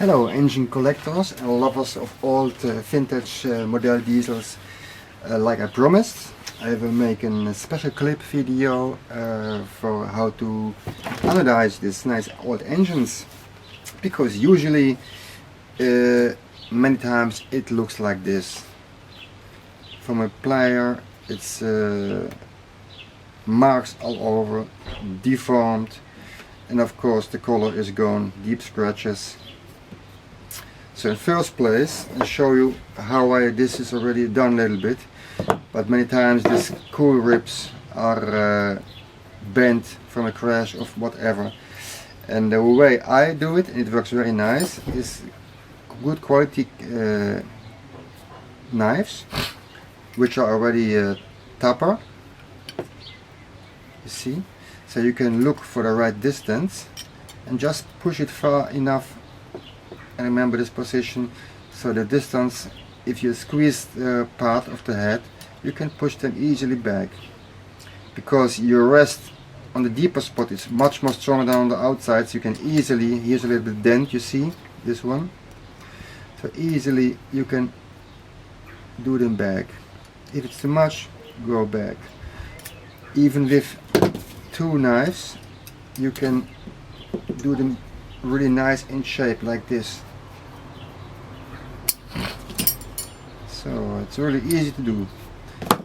Hello engine collectors and lovers of old vintage model diesels. Like I promised, I will make a special clip video for how to anodize these nice old engines, because usually many times it looks like this. From a plier it's marks all over, deformed, and of course the color is gone, deep scratches. So in first place, I'll show you how this is already done a little bit, but many times these cool ribs are bent from a crash of whatever. And the way I do it, and it works very nice, is good quality knives, which are already taper. You see? So you can look for the right distance and just push it far enough. And remember this position, so the distance, if you squeeze the part of the head, you can push them easily back, because your rest on the deeper spot is much more stronger than on the outside, so you can easily, here's a little bit dent, you see, this one, so easily you can do them back. If it's too much, go back. Even with two knives you can do them really nice in shape like this. So it's really easy to do.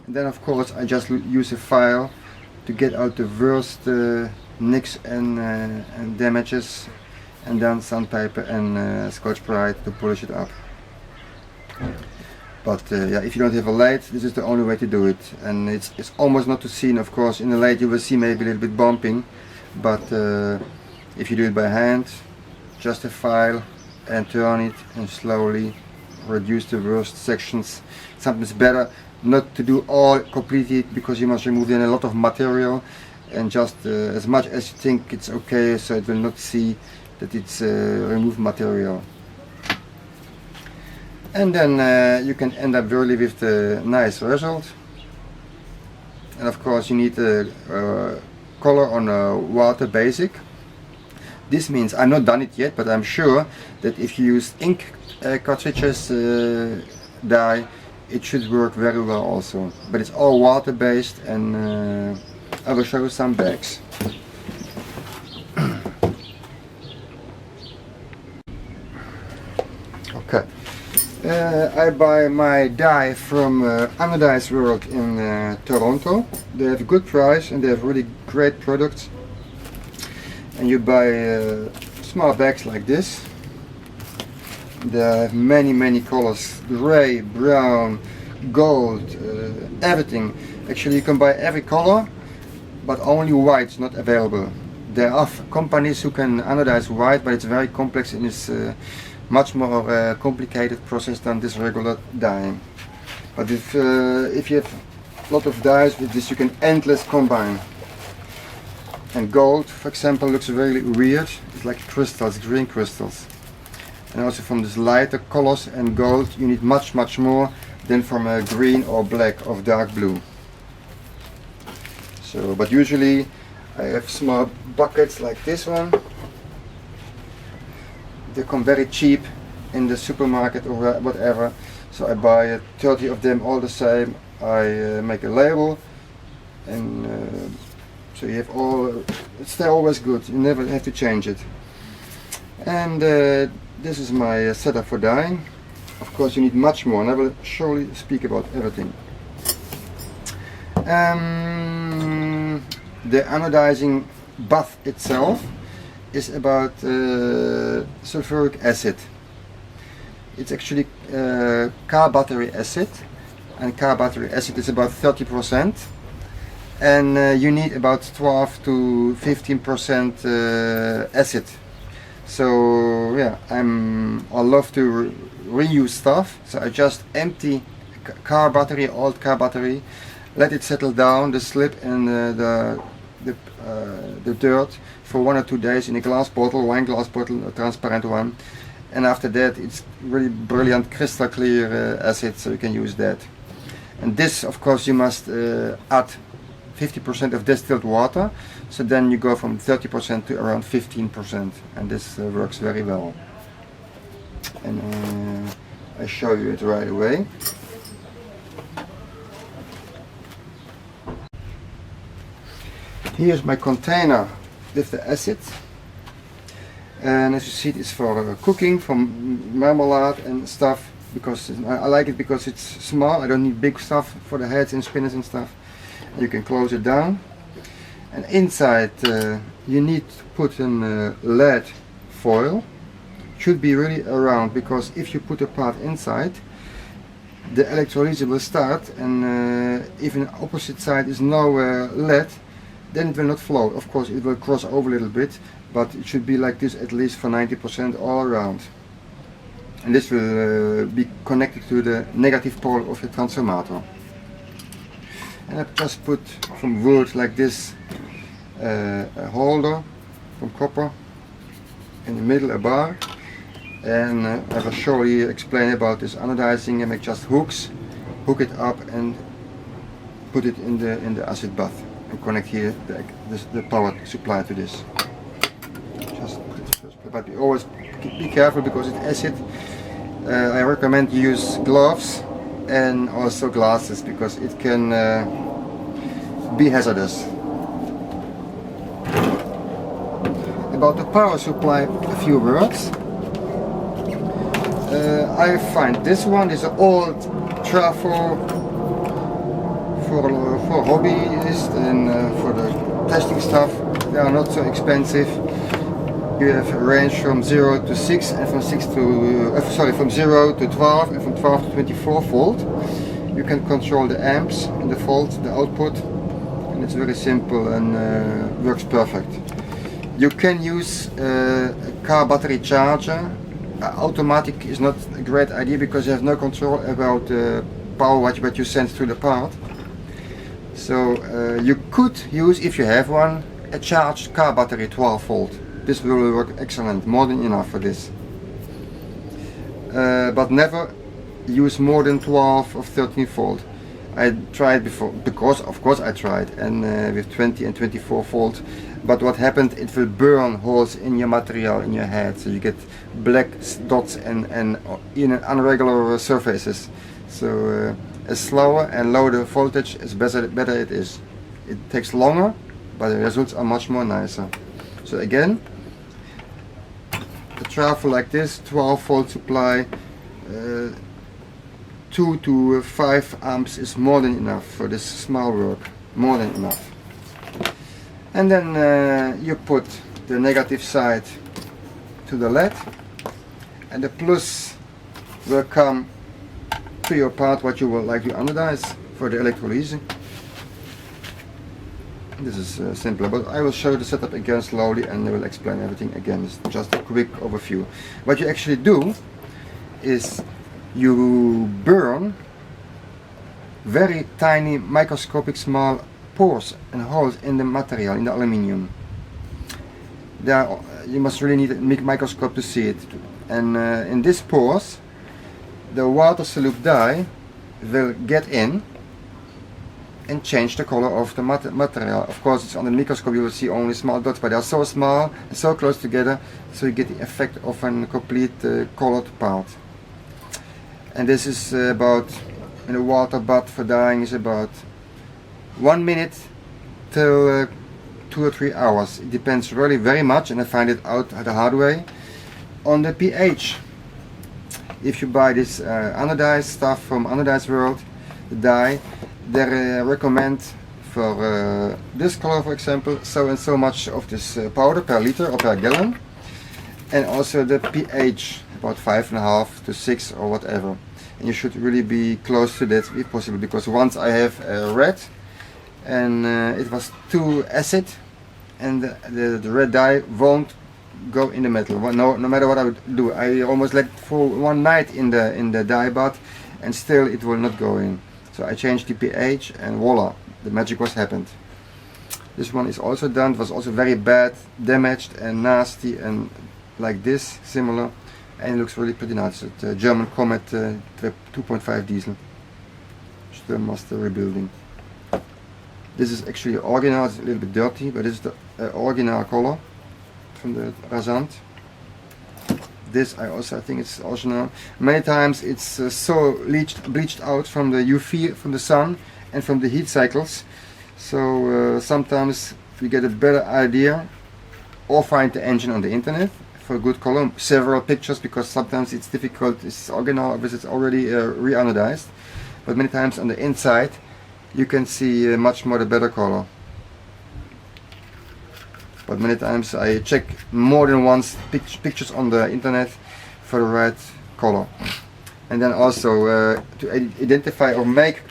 And then of course I just use a file to get out the worst nicks and damages, and then sandpaper and Scotch-Brite to polish it up. But yeah, if you don't have a lathe, this is the only way to do it. And it's almost not to see. Of course in the lathe you will see maybe a little bit bumping, but if you do it by hand, just a file and turn it and slowly reduce the worst sections. Sometimes better not to do all completely, because you must remove then a lot of material, and just as much as you think it's okay, so it will not see that it's removed material. And then you can end up really with the nice result. And of course you need a color on a water basic. This means, I'm not done it yet, but I'm sure that if you use ink cartridges dye, it should work very well also. But it's all water based, and I will show you some bags. Okay. I buy my dye from Anodizing World in Toronto. They have a good price and they have really great products. And you buy small bags like this. They have many colors: gray, brown, gold, everything. Actually you can buy every color, but only white is not available. There are companies who can anodize white, but it's very complex and it's much more complicated process than this regular dyeing. But if you have a lot of dyes with this, you can endless combine. And gold, for example, looks really weird. It's like crystals, green crystals. And also from these lighter colors and gold, you need much more than from a green or black or dark blue. So, but usually I have small buckets like this one. They come very cheap in the supermarket or whatever. So I buy 30 of them all the same. I make a label, and so you have all, they're always good. You never have to change it. And this is my setup for dyeing. Of course you need much more, and I will surely speak about everything. The anodizing bath itself is about sulfuric acid. It's actually car battery acid, and car battery acid is about 30%, and you need about 12 to 15% acid. So yeah, I love to reuse stuff, so I just empty car battery, old car battery, let it settle down, the slip and the dirt for 1 or 2 days in a glass bottle, wine glass bottle, a transparent one, and after that it's really brilliant crystal clear acid, so you can use that. And this, of course, you must add 50% of distilled water, so then you go from 30% to around 15%, and this works very well. And I show you it right away. Here's my container with the acid, and as you see, it's for cooking, for marmalade and stuff, because I like it because it's small. I don't need big stuff for the heads and spinners and stuff. You can close it down, and inside you need to put a lead foil. Should be really around, because if you put a part inside, the electrolysis will start, and if on the opposite side is no lead, then it will not flow. Of course it will cross over a little bit, but it should be like this at least for 90% all around. And this will be connected to the negative pole of the transformator. And I just put from wood like this a holder from copper, in the middle a bar, and I will surely explain about this anodizing, and make just hooks, hook it up and put it in the acid bath, and connect here the power supply to this. Just put it first, but always be careful because it's acid. I recommend you use gloves and also glasses, because it can be hazardous. About the power supply, a few words. I find this one is an old trafo for hobbyists and for the testing stuff. They are not so expensive. You have a range from 0 to 6, and from 6 to from 0 to 12, and from 12 to 24 volt. You can control the amps and the volt, the output, and it's very simple and works perfect. You can use a car battery charger. Automatic is not a great idea because you have no control about the power what you send through the part. So you could use, if you have one, a charged car battery 12 volt. This will work excellent, more than enough for this. But never use more than 12 or 13 volt. I tried before, because of course I tried, and with 20 and 24 volt. But what happened, it will burn holes in your material, in your head, so you get black dots and in irregular surfaces. So as slower and lower the voltage, as better it is. It takes longer, but the results are much more nicer. So again, the trafo like this, 12 volt supply, 2 to 5 amps is more than enough for this small work, more than enough. And then you put the negative side to the LED, and the plus will come to your part what you would like to anodize for the electrolysis. This is simpler, but I will show you the setup again slowly, and I will explain everything again. It's just a quick overview. What you actually do is you burn very tiny microscopic small pores and holes in the material, in the aluminium. There you must really need a microscope to see it. And in these pores, the water solute dye will get in and change the color of the material. Of course, it's under the microscope, you will see only small dots, but they are so small and so close together, so you get the effect of a complete colored part. And this is about, in a water bath for dyeing, is about 1 minute till 2 or 3 hours. It depends really very much, and I find it out the hard way, on the pH. If you buy this anodized stuff from Anodized World, the dye, they recommend for this color, for example, so and so much of this powder per liter or per gallon, and also the pH, about 5.5 to 6 or whatever. And you should really be close to that if possible, because once I have red and it was too acid, and the red dye won't go in the metal. No matter what I would do, I almost let for 1 night in the dye bath, and still it will not go in. So I changed the pH, and voila, the magic was happened. This one is also done. It was also very bad, damaged and nasty, and like this, similar, and it looks really pretty nice. It's a German Comet 2.5 diesel. Still master rebuilding. This is actually original. It's a little bit dirty, but this is the original color from the Rasant. This I think it's original. Many times it's so bleached out from the UV, from the sun, and from the heat cycles. So sometimes we get a better idea, or find the engine on the internet for a good color, several pictures, because sometimes it's difficult. It's original, or it's already re-anodized. But many times on the inside, you can see much more the better color. But many times I check more than once pictures on the internet for the right color. And then also to identify or make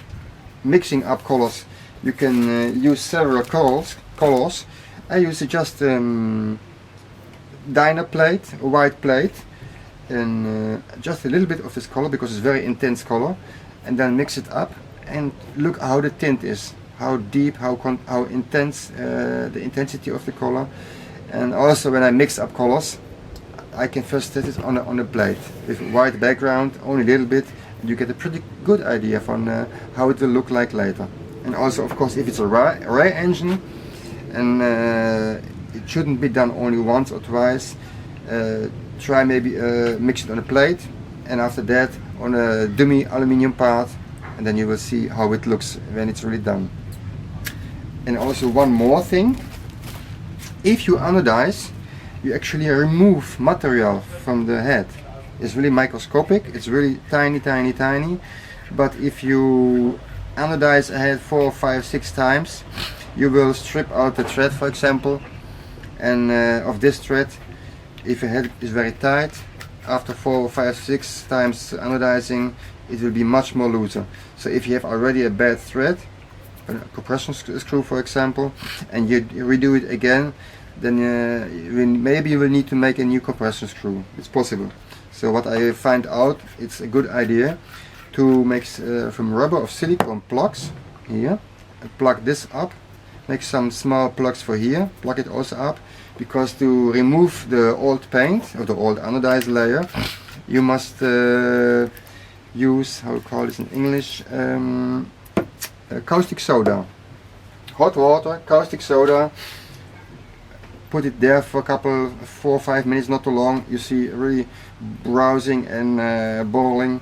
mixing up colors, you can use several colors. I use just diner plate, a white plate, and just a little bit of this color, because it's very intense color, and then mix it up and look how the tint is. How deep, how intense, the intensity of the color. And also when I mix up colors, I can first set it on a plate with white background, only a little bit, and you get a pretty good idea from how it will look like later. And also, of course, if it's a rye engine, and it shouldn't be done only once or twice, try maybe mix it on a plate, and after that on a dummy aluminium part, and then you will see how it looks when it's really done. And also one more thing, if you anodize, you actually remove material from the head. It's really microscopic, it's really tiny, tiny, tiny. But if you anodize a head 4, 5, 6 times, you will strip out the thread, for example. And of this thread, if your head is very tight, after 4, 5, 6 times anodizing, it will be much more looser. So if you have already a bad thread, a compression screw for example, and you redo it again, then maybe you will need to make a new compression screw. It's possible. So what I find out, it's a good idea to make from rubber or silicone plugs here, plug this up, make some small plugs for here, plug it also up, because to remove the old paint or the old anodized layer, you must use, how to call this in English, caustic soda. Hot water, caustic soda, put it there for a couple, 4 or 5 minutes, not too long. You see really browsing and boiling,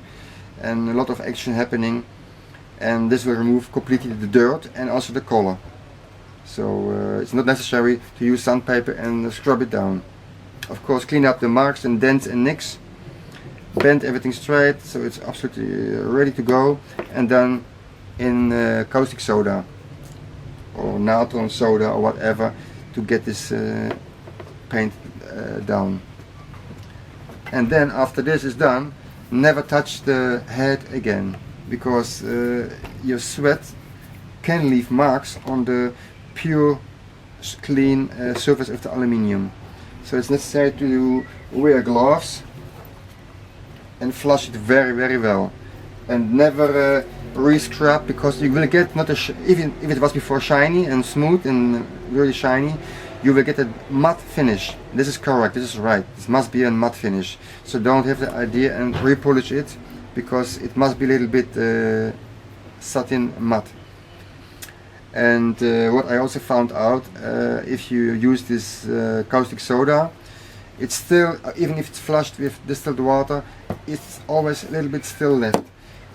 and a lot of action happening, and this will remove completely the dirt and also the color. So it's not necessary to use sandpaper and scrub it down. Of course, clean up the marks and dents and nicks, bend everything straight, so it's absolutely ready to go, and then in caustic soda or natron soda or whatever to get this paint down. And then after this is done, never touch the head again, because your sweat can leave marks on the pure clean surface of the aluminium. So it's necessary to wear gloves and flush it very, very well, and never re-scrub, because you will get not a even if it was before shiny and smooth and really shiny, you will get a matte finish. This is correct, this is right, this must be a matte finish. So don't have the idea and re-polish it, because it must be a little bit satin matte. And what I also found out, if you use this caustic soda, it's still, even if it's flushed with distilled water, it's always a little bit still left.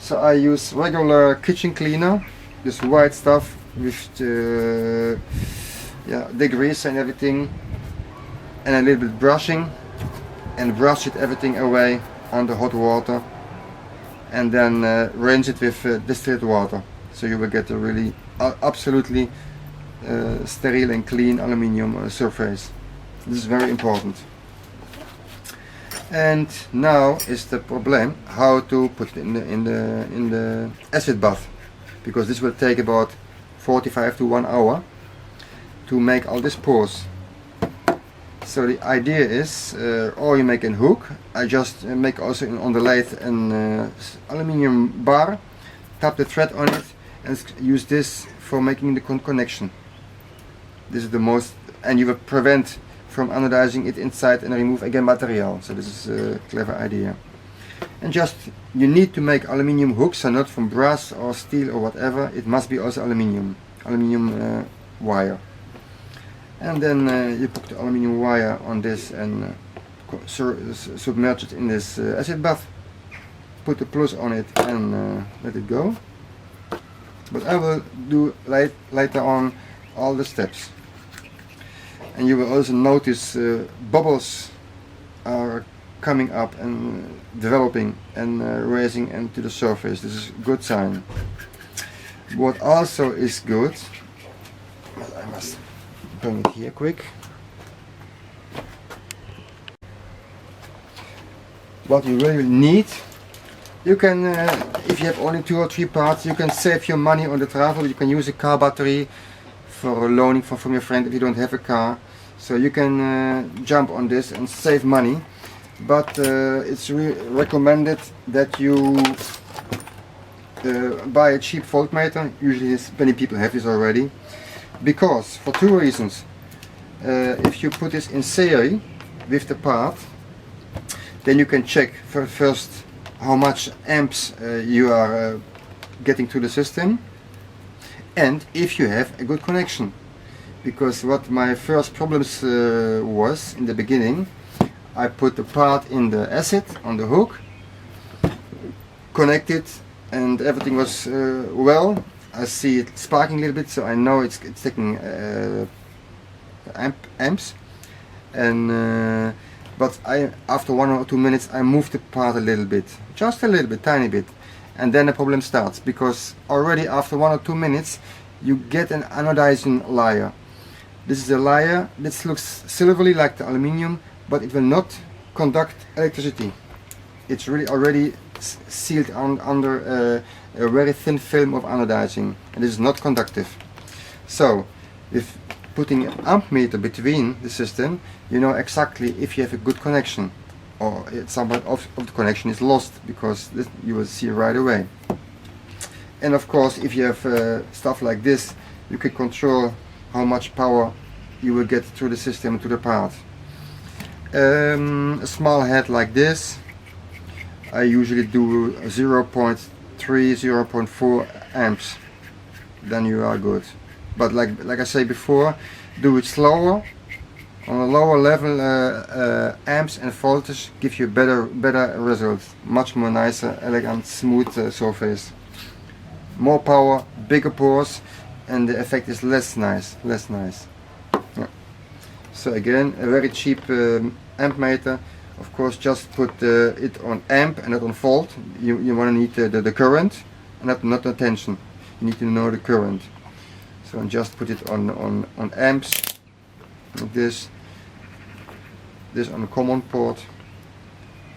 So I use regular kitchen cleaner, this white stuff with degreaser and everything, and a little bit brushing, and brush it everything away on the hot water, and then rinse it with distilled water. So you will get a really absolutely sterile and clean aluminium surface. This is very important. And now is the problem how to put it in the acid bath, because this will take about 45 to 1 hour to make all these pores. So the idea is, or you make a hook. I just make also on the lathe an aluminium bar, tap the thread on it, and use this for making the connection. This is the most, and you will prevent from anodizing it inside and remove again material. So this is a clever idea. And just, you need to make aluminium hooks, so not from brass or steel or whatever. It must be also aluminium wire. And then you put the aluminium wire on this and submerge it in this acid bath. Put the plus on it and let it go. But I will do later on all the steps. And you will also notice bubbles are coming up and developing and rising into the surface. This is a good sign. What also is good, well, I must bring it here quick. What you really need, you can, if you have only 2 or 3 parts, you can save your money on the travel. You can use a car battery for loaning from your friend if you don't have a car. So you can jump on this and save money, but it's recommended that you buy a cheap voltmeter. Usually many people have this already, because for 2 reasons. If you put this in series with the part, then you can check first how much amps you are getting to the system, and if you have a good connection. Because what my first problems was in the beginning, I put the part in the acid on the hook, connected, and everything was well. I see it sparking a little bit, so I know it's taking amps. And but after 1 or 2 minutes, I moved the part a little bit, just a little bit, tiny bit, and then the problem starts, because already after 1 or 2 minutes, you get an anodizing layer. This is a layer that looks silvery like the aluminium, but it will not conduct electricity. It's really already sealed under a very thin film of anodizing, and it is not conductive. So, with putting an amp meter between the system, you know exactly if you have a good connection, or some of the connection is lost, because this you will see right away. And of course, if you have stuff like this, you can control how much power you will get through the system to the part. A small head like this, I usually do 0.3, 0.4 amps. Then you are good. But like I say before, do it slower. On a lower level, amps and voltage give you better results. Much more nicer, elegant, smooth surface. More power, bigger pores, and the effect is less nice. Yeah. So again, a very cheap amp meter. Of course, just put it on amp and not on volt. You want to need the current, and not the tension. You need to know the current. So just put it on amps, like this on the common port,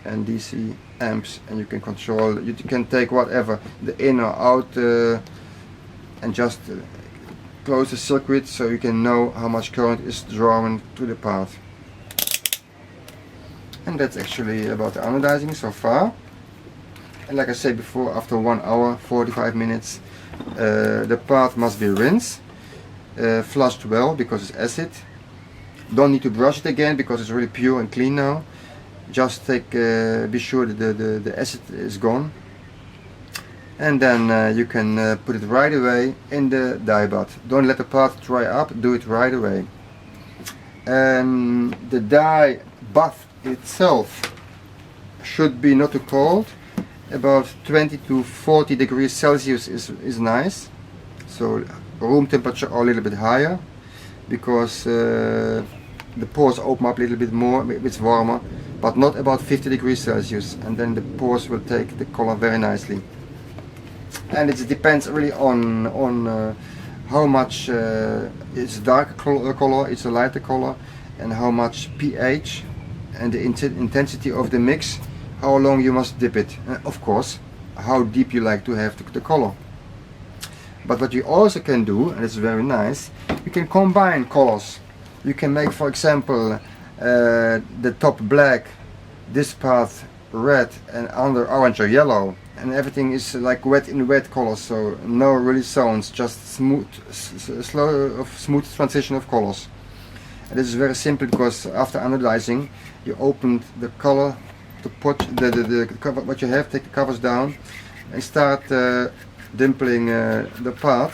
and DC amps, and you can control. You can take whatever, the in or out, and just close the circuit so you can know how much current is drawn to the part. And that's actually about the anodizing so far. And like I said before, after 1 hour, 45 minutes, the part must be rinsed, flushed well because it's acid. Don't need to brush it again because it's really pure and clean now. Just be sure that the acid is gone. and then you can put it right away in the dye bath. Don't let the part dry up, do it right away. And the dye bath itself should be not too cold. About 20 to 40 degrees Celsius is nice. So room temperature or a little bit higher, because the pores open up a little bit more, it's warmer, but not about 50 degrees Celsius, and then the pores will take the color very nicely. And it depends really on how much it's a darker color, it's a lighter color, and how much pH and the intensity of the mix, how long you must dip it, and of course how deep you like to have the color. But what you also can do, and it's very nice, you can combine colors. You can make, for example, the top black, this part red, and under orange or yellow, and everything is like wet in wet colors, so no really zones, just smooth transition of colors. And this is very simple, because after anodizing you open the color, the pot, the cover, what you have, take the covers down and start dimpling the part.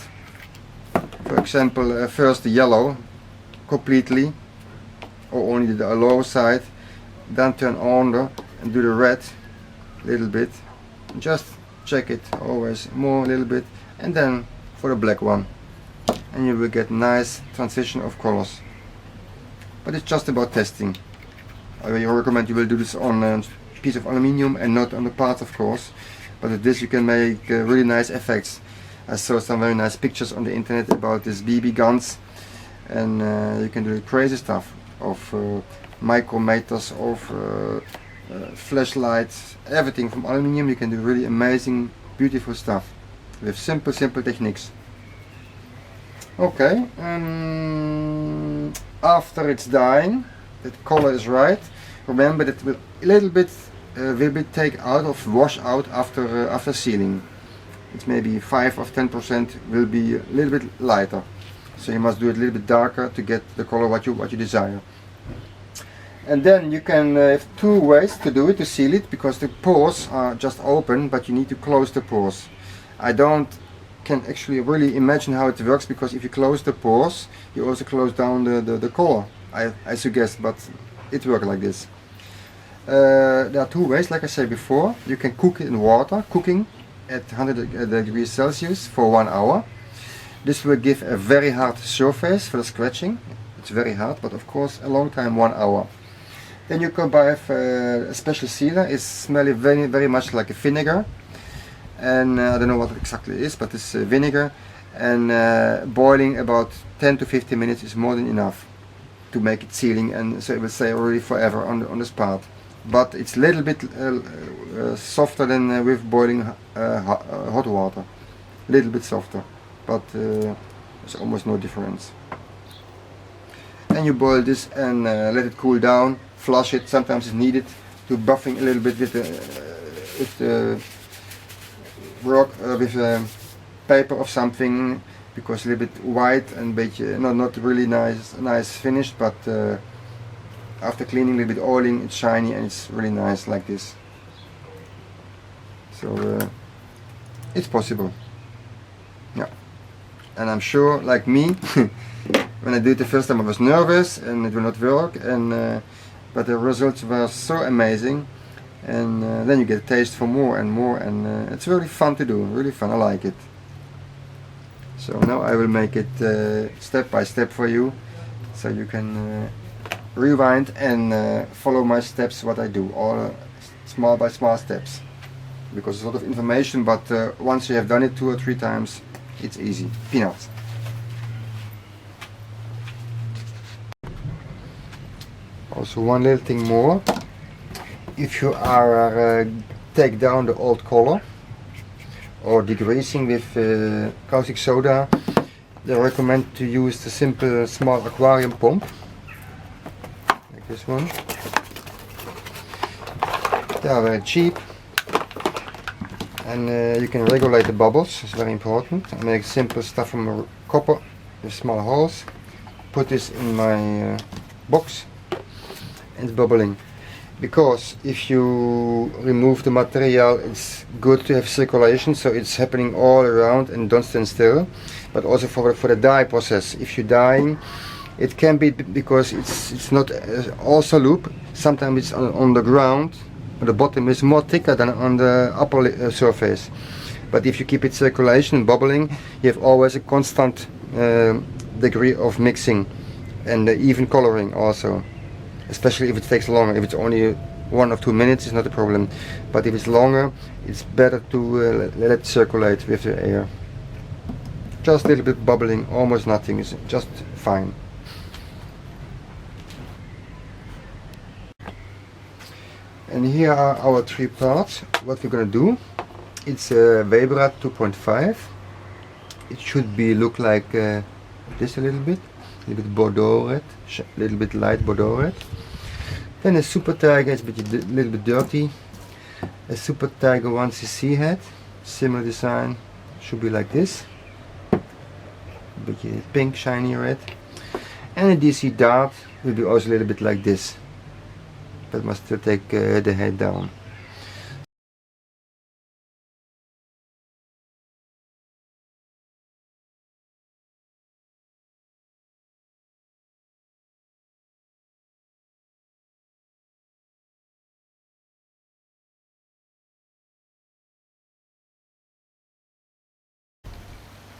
For example, first the yellow completely, or only the lower side, then turn under and do the red a little bit, just check it always more a little bit, and then for the black one, and you will get nice transition of colors. But it's just about testing. I recommend you will do this on a piece of aluminium and not on the part, of course, but with this you can make really nice effects. I saw some very nice pictures on the internet about these BB guns, and you can do crazy stuff of micrometers, of flashlights, everything from aluminium. You can do really amazing, beautiful stuff with simple techniques. Okay, after it's dyeing, the color is right. Remember that will a little bit will be take out of wash out after sealing. It's maybe 5 or 10% will be a little bit lighter. So you must do it a little bit darker to get the color what you desire. And then you can have two ways to do it, to seal it, because the pores are just open, but you need to close the pores. I can actually really imagine how it works, because if you close the pores, you also close down the color, I suggest, but it works like this. There are two ways, like I said before. You can cook it in water, cooking at 100 degrees Celsius for 1 hour. This will give a very hard surface for the scratching. It's very hard, but of course a long time, 1 hour. Then you can buy a special sealer. It's smelling very much like a vinegar, and I don't know what it exactly is, but it's vinegar, and boiling about 10 to 15 minutes is more than enough to make it sealing, and so it will stay already forever on this part. But it's a little bit softer than with boiling hot water, a little bit softer, but there's almost no difference. And you boil this and let it cool down, flush it. Sometimes it's needed to buffing a little bit with the rock, with paper or something, because a little bit white and beetje, not really nice finished, but after cleaning, a little bit oiling, it's shiny and it's really nice like this. So it's possible. Yeah. And I'm sure, like me, when I did it the first time I was nervous and it will not work, and but the results were so amazing, and then you get a taste for more and more, and it's really fun to do, really fun. I like it. So now I will make it step by step for you, so you can rewind and follow my steps, what I do, all small by small steps, because it's a lot of information, but once you have done it 2 or 3 times, it's easy. Peanuts. Also, one little thing more. If you are take down the old color or degreasing with caustic soda, they recommend to use the simple small aquarium pump, like this one. They are very cheap, and you can regulate the bubbles. It's very important. I make simple stuff from a copper with small holes. Put this in my box, and it's bubbling. because if you remove the material, it's good to have circulation, so it's happening all around and don't stand still. But also for the dye process, if you're dyeing, it can be because it's not also loop. Sometimes it's on the ground, the bottom is more thicker than on the upper surface. But if you keep it circulation and bubbling, you have always a constant degree of mixing and even coloring also. Especially if it takes longer. If it's only 1 or 2 minutes, it's not a problem. But if it's longer, it's better to let it circulate with the air. Just a little bit bubbling, almost nothing, is just fine. And here are our 3 parts. What we're gonna do, it's a Weber 2.5. It should be look like this a little bit Bordeaux red, a little bit light Bordeaux red. Then a Super Tiger is a little bit dirty. A Super Tiger 1cc head, similar design, should be like this. A bit pink shiny red. And a DC dart will be also a little bit like this, but must still take the head down.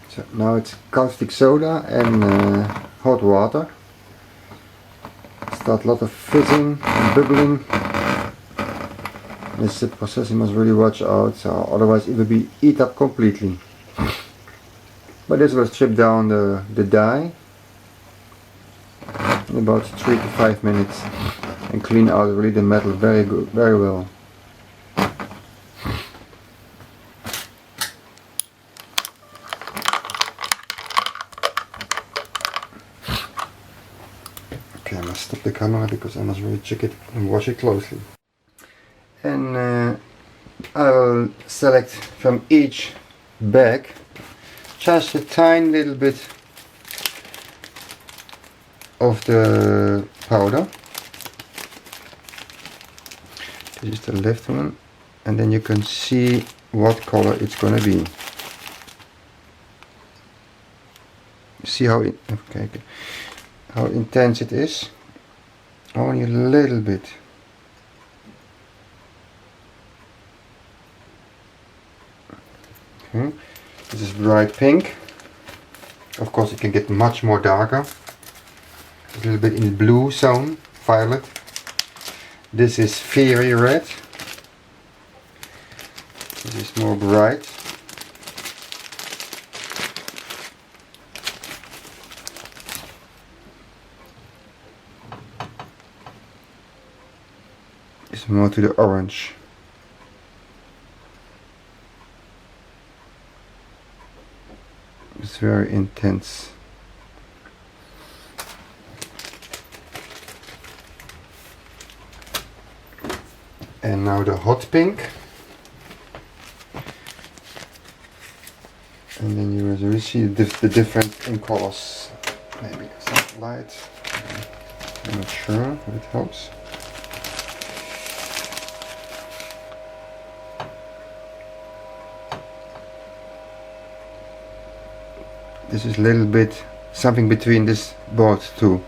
So now it's caustic soda and hot water. Start a lot of fizzing and bubbling. This process you must really watch out, so otherwise it will be eat up completely. But this will strip down the dye in about 3 to 5 minutes and clean out really the metal very well. Okay, I must stop the camera because I must really check it and wash it closely. And I'll select from each bag just a tiny little bit of the powder. This is the left one, and then you can see what color it's gonna be. See how how intense it is? Only a little bit. Okay. This is bright pink. Of course it can get much more darker. A little bit in the blue zone, violet. This is fiery red. This is more bright. It's more to the orange. It's very intense. And now the hot pink. And then you really see the difference in colors. Maybe some light. I'm not sure if it helps. This is a little bit something between this both two.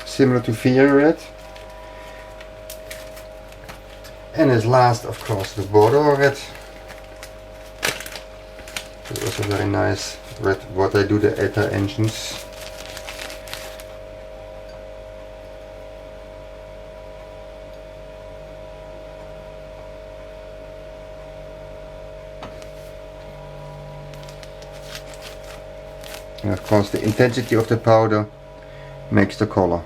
Similar to fiery red. And as last, of course, the Bordeaux red. It's also very nice red, what I do the ETA engines. And of course the intensity of the powder makes the color.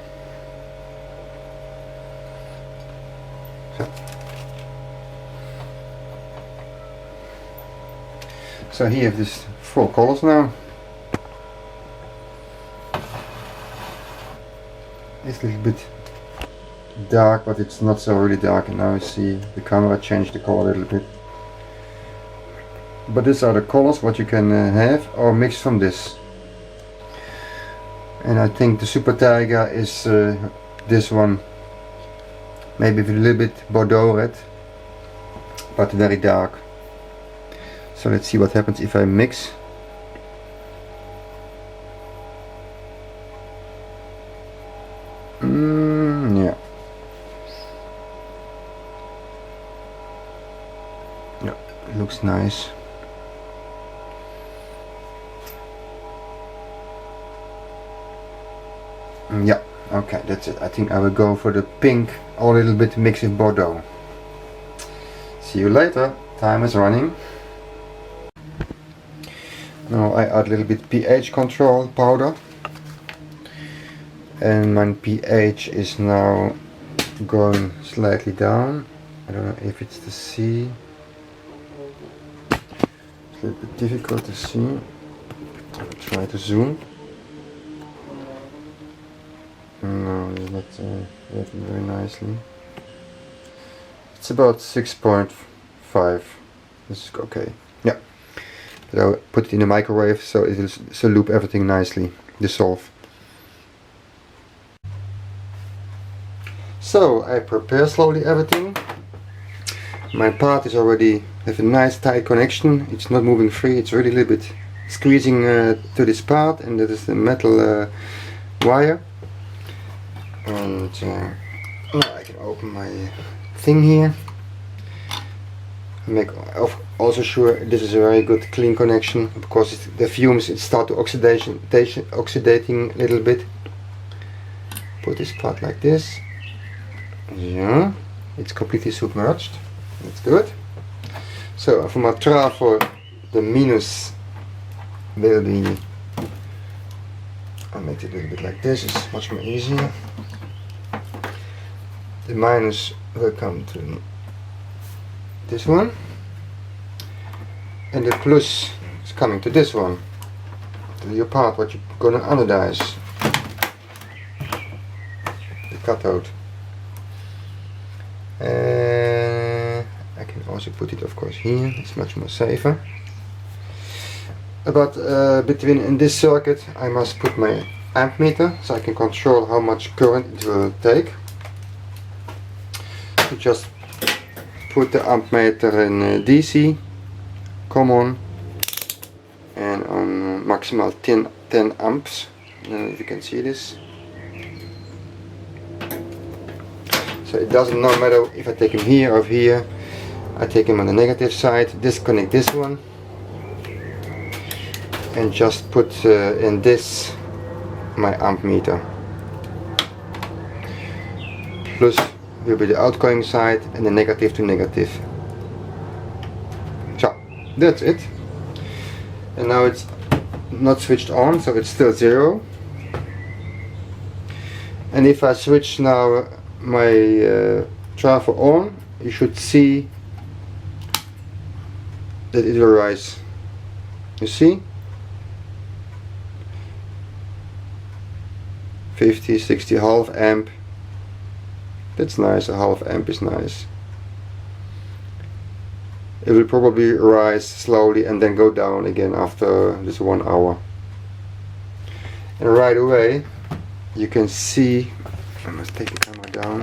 So here have these 4 colors now. It's a little bit dark, but it's not so really dark, and now you see the camera change the color a little bit. But these are the colors what you can have, or mix from this. And I think the Super Tiger is this one, maybe with a little bit Bordeaux red, but very dark. So let's see what happens if I mix. Yeah. Yeah, it looks nice. Yeah, okay, that's it. I think I will go for the pink or a little bit mixed with Bordeaux. See you later. Time is running. Now I add a little bit pH control powder. And my pH is now going slightly down. I don't know if it's the C. It's a little bit difficult to see. I'll try to zoom. No, it's not working very nicely. It's about 6.5. This is okay. Yeah. So I'll put it in the microwave so it will loop everything nicely, dissolve. So I prepare slowly everything. My part is already have a nice tight connection. It's not moving free. It's really a little bit squeezing to this part, and that is the metal wire. And I can open my thing here. Make also sure this is a very good clean connection, because the fumes start to oxidating a little bit. Put this part like this. Yeah, it's completely submerged. That's good. So for my trafo, the minus will be, I'll make it a little bit like this, it's much more easier. The minus will come to this one, and the plus is coming to this one, to your part what you're gonna anodize, the cathode. I can also put it of course here, it's much more safer. But in this circuit I must put my amp meter, so I can control how much current it will take. So just put the amp meter in DC, common, and on maximal 10 amps. I don't know if you can see this. So it doesn't matter if I take him here or here. I take him on the negative side, disconnect this one, and just put in this my amp meter. Plus will be the outgoing side, and the negative to negative. So that's it. And now it's not switched on, so it's still 0. And if I switch now my trafo on, you should see that it will rise. You see? 50, 60, half amp. That's nice, a half amp is nice. It will probably rise slowly and then go down again after this 1 hour. And right away you can see, I must take the camera down,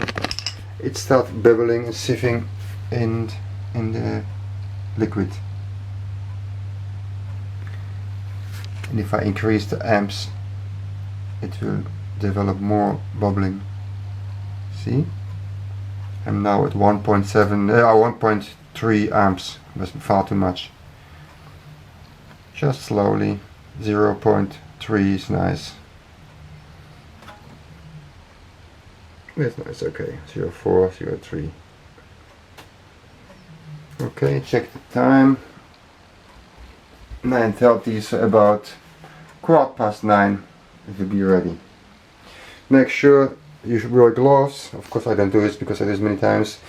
it starts bubbling and sieving in the liquid. And if I increase the amps, it will develop more bubbling. See? I'm now at 1.3 amps, that's far too much. Just slowly, 0.3 is nice. That's nice, okay, 0.4, 0.3. Okay, check the time. 9:30, so about 9:15 it will be ready. Make sure you should wear gloves. Of course I don't do this because I do this many times.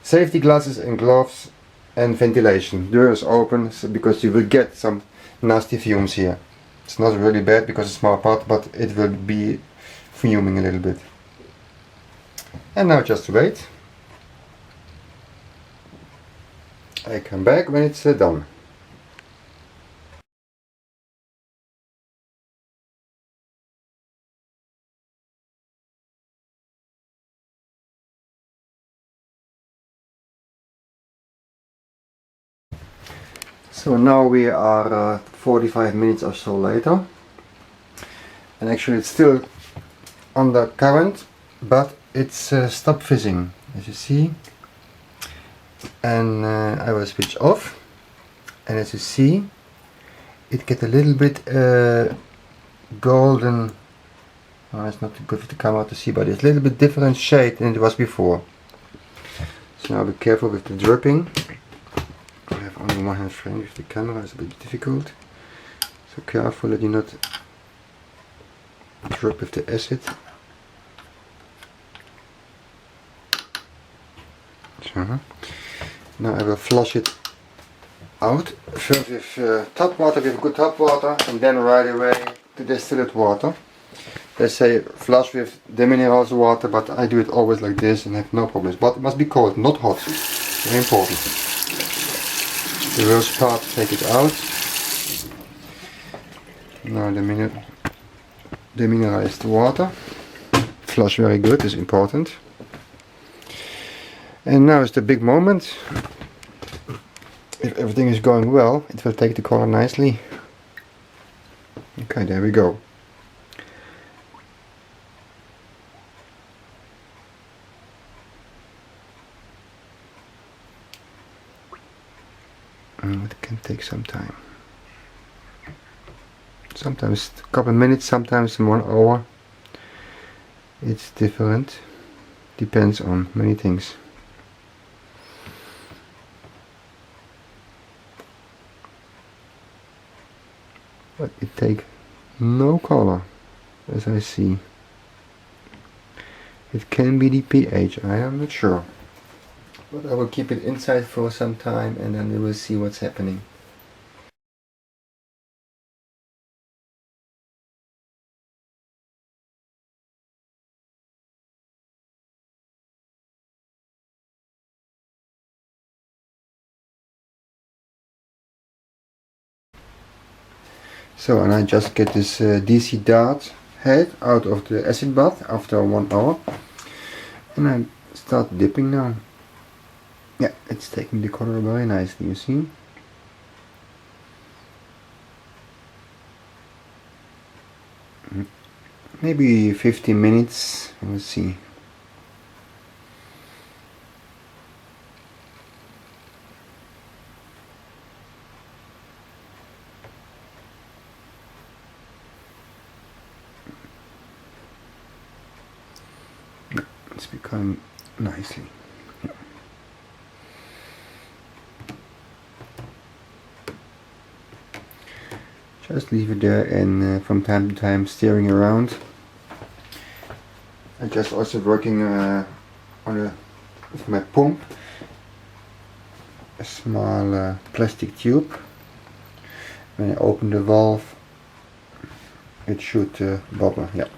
Safety glasses and gloves, and ventilation. Door is open, so because you will get some nasty fumes here. It's not really bad because it's a small part, but it will be fuming a little bit. And now just wait. I come back when it's done. So now we are 45 minutes or so later, and actually it's still under current, but it's stopped fizzing, as you see. And I will switch off, and as you see, it gets a little bit golden. Oh, it's not good for the camera to see, but it's a little bit different shade than it was before. So now be careful with the dripping. I have only one hand frame with the camera, it's a bit difficult. So careful that you not drip with the acid. So now I will flush it out. First with tap water, with good tap water, and then right away to distilled water. They say flush with deminerals water, but I do it always like this and have no problems. But it must be cold, not hot. Very important. The worst part, take it out. Now the demineralized water. Flush very good, is important. And now is the big moment. If everything is going well, it will take the color nicely. Okay, there we go. It can take some time. Sometimes a couple of minutes, sometimes 1 hour. It's different. Depends on many things. But it takes no color, as I see. It can be the pH, I am not sure. But I will keep it inside for some time and then we will see what's happening. So, and I just get this DC dart head out of the acid bath after 1 hour. And I start dipping now. Yeah, it's taking the color very nicely, you see. Maybe 15 minutes, let's see. It's becoming nicely. Just leave it there and from time to time steering around. I'm just also working with my pump, a small plastic tube. When I open the valve, it should bubble. Yeah.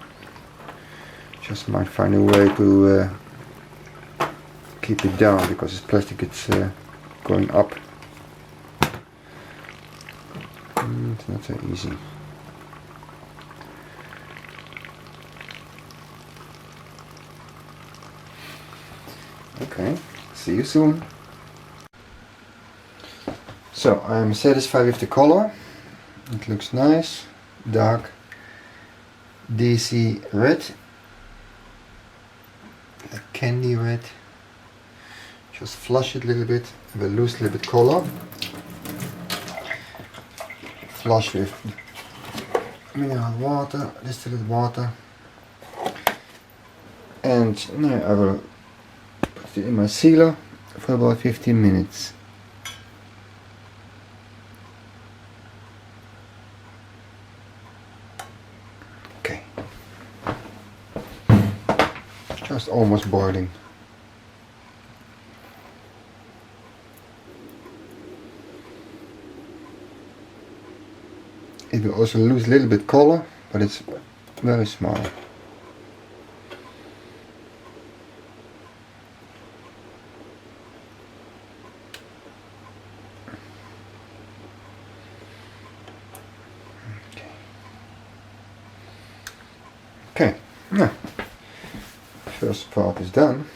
Just might find a way to keep it down because it's plastic. It's going up. It's not so easy. Okay, see you soon. So I'm satisfied with the color. It looks nice, dark, DC red, a candy red. Just flush it a little bit, it will lose a little bit color. Flush with mineral water, distilled water, and now I will put it in my sealer for about 15 minutes. Okay, just almost boiling. It will also lose a little bit color, but it's very small. Okay, now first part is done.